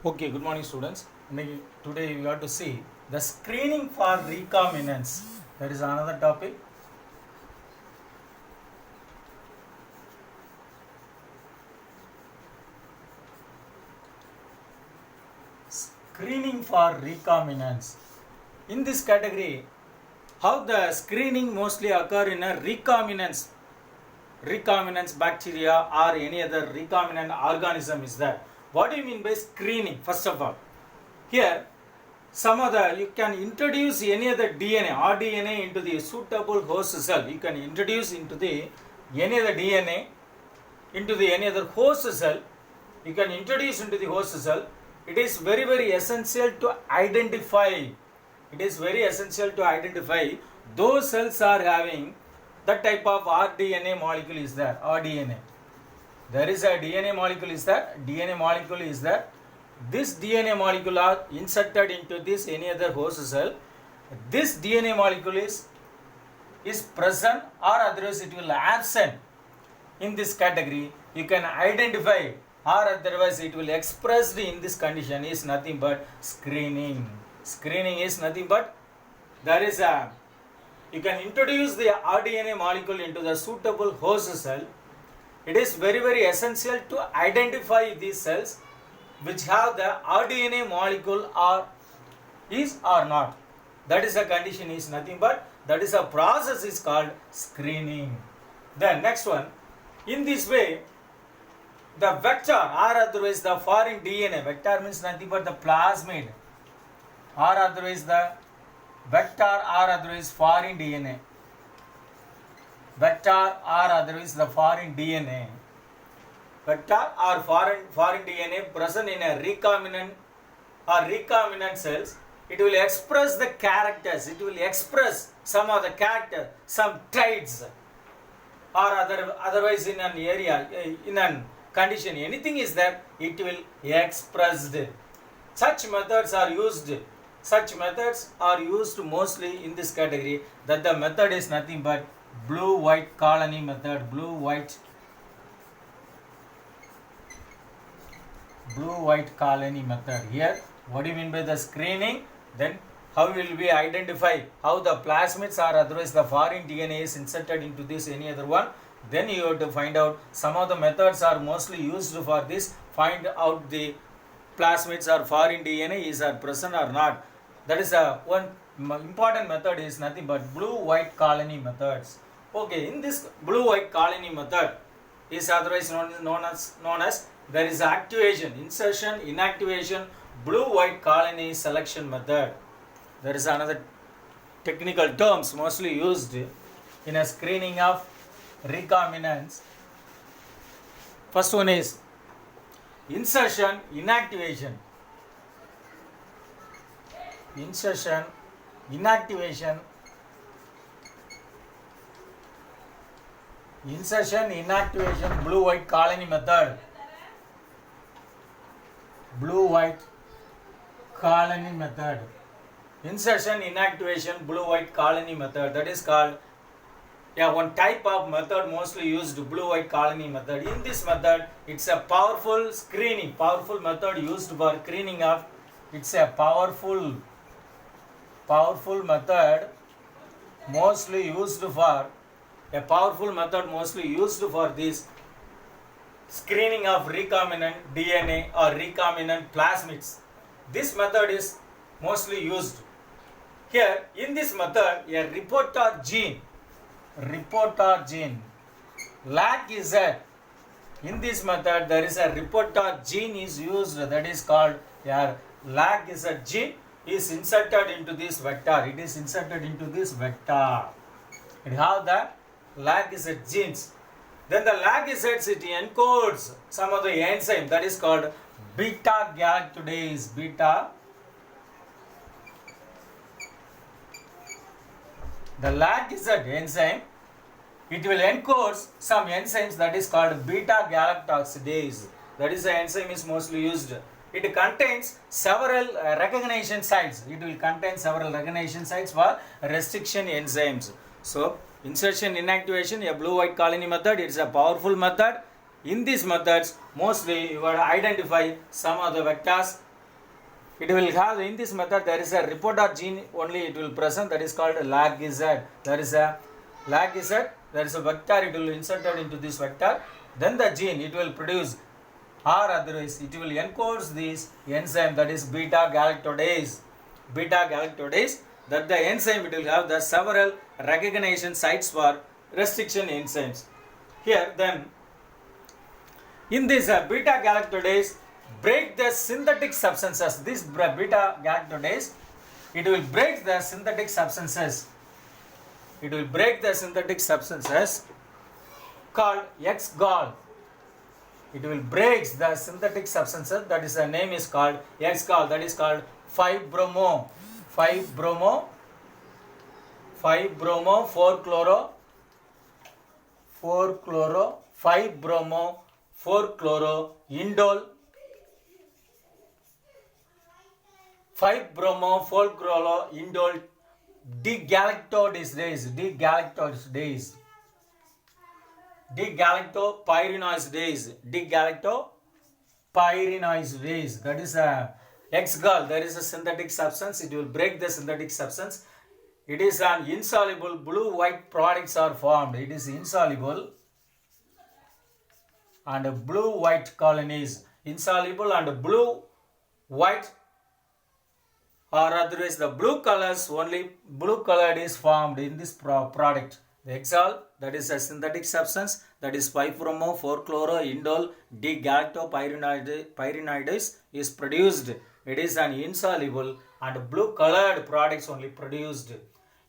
Okay, good morning students. Today we have to see the screening for recombinants. That is another topic. Screening for recombinants. In this category, how the screening mostly occur in a recombinants bacteria or any other recombinant organism is that. What do you mean by screening? First of all, here you can introduce any other DNA or DNA into the suitable host cell. You can introduce into the any other DNA into the any other host cell. You can introduce into the host cell. It is very essential to identify. It is very essential to identify those cells are having that type of rDNA molecule is there. rDNA. There is a DNA molecule is that. DNA molecule is there. This DNA molecule are inserted into this any other host cell. This DNA molecule is present or otherwise it will absent. In this category, you can identify or otherwise it will expressed in this condition is nothing but screening. Screening is nothing but you can introduce the rDNA molecule into the suitable host cell. It is very essential to identify these cells which have the rDNA molecule is or not. That is a condition is nothing but that is a process is called screening. Then next one, in this way the vector or otherwise the foreign DNA, vector means nothing but the plasmid or otherwise the vector or otherwise foreign DNA, vector or otherwise the foreign DNA, vector or foreign DNA present in a recombinant cells. It will express the characters, it will express some of the character, some traits or otherwise in an area, in an condition, anything is there, it will expressed. Such methods are used mostly in this category. That the method is nothing but blue-white colony method. Blue-white colony method. Here, what do you mean by the screening? Then how will we identify how the plasmids or otherwise the foreign DNA is inserted into this any other one? Then you have to find out some of the methods are mostly used for this. Find out the plasmids or foreign DNA is present or not. That is one important method is nothing but blue-white colony methods. Okay, in this blue-white colony method is otherwise known as there is activation, insertion, inactivation, blue-white colony selection method. There is another technical terms mostly used in a screening of recombinants. First one is insertion, inactivation. Insertion, inactivation. Insertion, inactivation, blue-white colony method. Blue-white colony method. Insertion, inactivation, blue-white colony method. That is called one type of method mostly used, blue-white colony method. In this method, it's a powerful method used for screening of. It's a powerful method mostly used for this screening of recombinant DNA or recombinant plasmids. This method is mostly used. Here, in this method, a reporter gene lac is that. In this method, there is a reporter gene is used, that is called lac is a gene is inserted into this vector. It is inserted into this vector. It have the lac is a genes. Then the lac is it encodes some of the enzyme that is called beta galactidase. The lac is an enzyme. It will encode some enzymes that is called beta galactosidase. That is the enzyme is mostly used. It contains several recognition sites. It will contain several recognition sites for restriction enzymes. So, insertion, inactivation, a blue-white colony method, it is a powerful method. In these methods, mostly you will identify some of the vectors it will have, in this method there is a reporter gene only it will present, that is called lag Z. There is a lag Z, there is a vector, it will inserted into this vector, then the gene it will produce, or otherwise it will encode this enzyme, that is beta galactose. Beta galactose, that the enzyme it will have the several recognition sites for restriction enzymes. Here then, in this beta galactose break the synthetic substances. This beta galactose, it will break the synthetic substances. It will break the synthetic substances called X-gall. It will break the synthetic substances, that is the name is called X-gall, that is called 5-bromo 4-chloro 5-bromo 4-chloro indole 5-bromo 4-chloro indole degalactose degalactopyranose, that is a X-gall. There is a synthetic substance, it will break the synthetic substance. It is an insoluble blue-white products are formed. It is insoluble and blue-white colonies. Insoluble and blue-white, or otherwise the blue colors, only blue colored is formed in this product. The X-gall, that is a synthetic substance, that is 5-bromo 4-chloro indole degalactopyranose is produced. It is an insoluble and blue colored products only produced.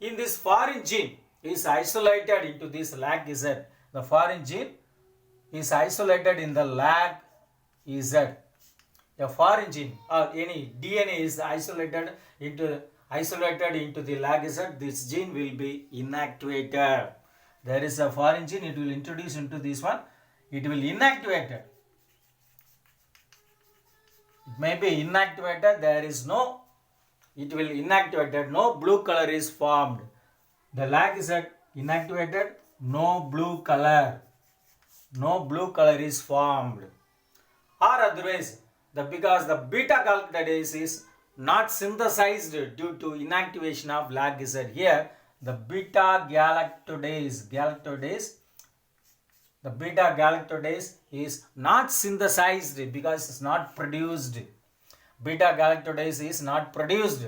In this foreign gene is isolated into this lag Z. The foreign gene is isolated in the lag Z. A foreign gene or any DNA is isolated into the lag Z. This gene will be inactivated. There is a foreign gene, it will introduce into this one, it will inactivate it. It may be inactivated, there is no, it will inactivated, no blue color is formed. The lag is inactivated, no blue color is formed. Or otherwise, because the beta galactose is not synthesized due to inactivation of lag Z. Here, the beta galactose is not synthesized because it's not produced. Beta galactose is not produced.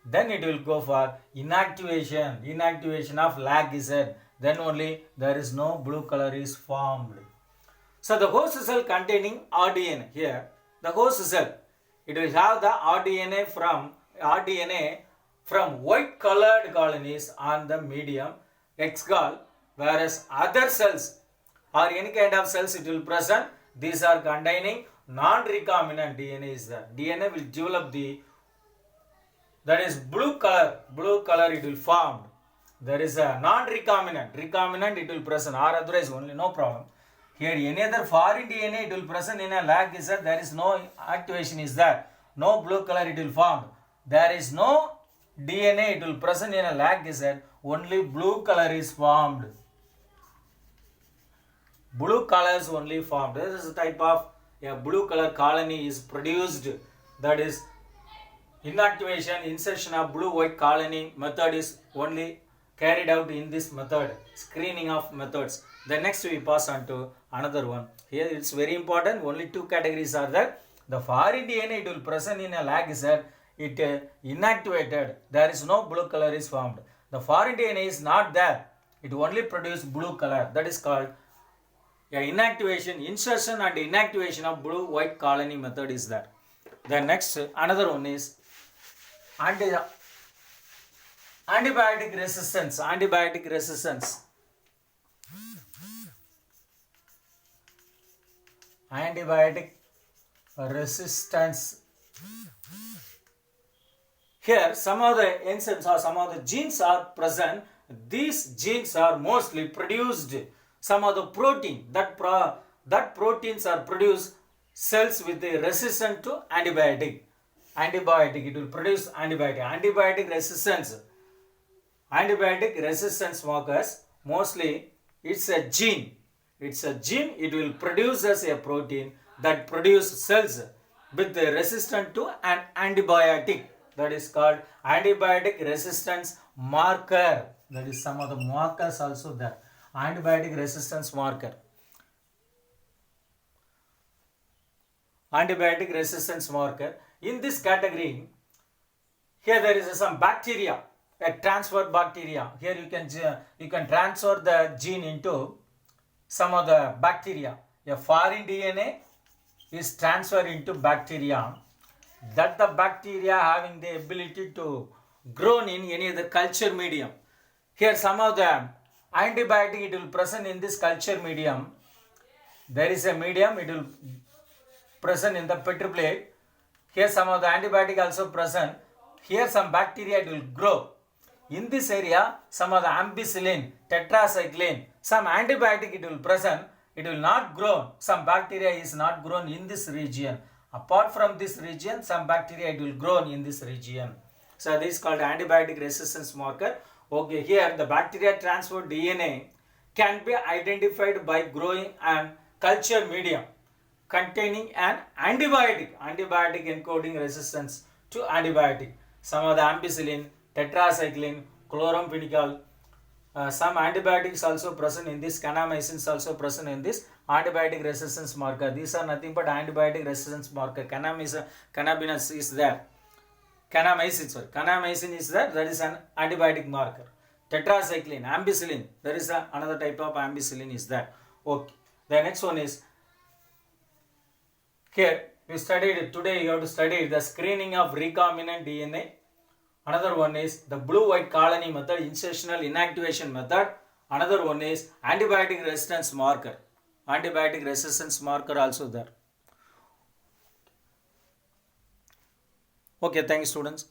Then it will go for inactivation of lag Z. Then only there is no blue color is formed. So the host cell containing RDNA here, the host cell, it will have the RDNA from white colored colonies on the medium X-gall, whereas other cells or any kind of cells it will present, these are containing non-recombinant DNA is there. DNA will develop that is blue color it will form. There is a recombinant it will present, or otherwise only no problem. Here any other foreign DNA it will present in a lag Z, there is no activation is there, no blue color it will form. There is no DNA it will present in a lag Z, only blue color is formed. Blue colors only formed. This is a type of a blue color colony is produced, that is inactivation, insertion of blue-white colony method is only carried out in this method, screening of methods. Then next we pass on to another one. Here it's very important, only two categories are there. The foreign DNA it will present in a lag Z, it inactivated, there is no blue color is formed. The foreign DNA is not there, it only produces blue color, that is called inactivation, insertion and inactivation of blue-white colony method is there. Then next another one is antibiotic resistance. Here some of the enzymes or some of the genes are present. These genes are mostly produced. Some of the protein that proteins are produced cells with the resistant to antibiotic. It will produce antibiotic resistance. Antibiotic resistance markers, mostly it's a gene. It will produce as a protein that produce cells with the resistant to an antibiotic. That is called antibiotic resistance marker. That is some of the markers also there. Antibiotic resistance marker. Antibiotic resistance marker. In this category, here there is some bacteria, a transfer bacteria. Here you can transfer the gene into some of the bacteria. A foreign DNA is transferred into bacteria, that the bacteria having the ability to grow in any other culture medium. Here some of the antibiotic it will present in this culture medium. There is a medium, it will present in the Petri plate. Here some of the antibiotic also present. Here some bacteria it will grow. In this area, some of the ampicillin, tetracycline, some antibiotic it will present. It will not grow. Some bacteria is not grown in this region. Apart from this region, some bacteria it will grow in this region. So this is called antibiotic resistance marker. Okay, here the bacteria transfer DNA can be identified by growing an culture medium containing an antibiotic encoding resistance to antibiotic. Some of the ampicillin, tetracycline, chloramphenicol, some antibiotics also present in this, kanamycin also present in this antibiotic resistance marker. These are nothing but antibiotic resistance marker. Cannabinol is there. Kanamycin is there, that is an antibiotic marker. Tetracycline, ampicillin, there is another type of ampicillin is there. Okay. The next one is, here we studied, today you have to study the screening of recombinant DNA. Another one is the blue-white colony method, insertional inactivation method. Another one is antibiotic resistance marker. Antibiotic resistance marker also there. Okay, thank you students.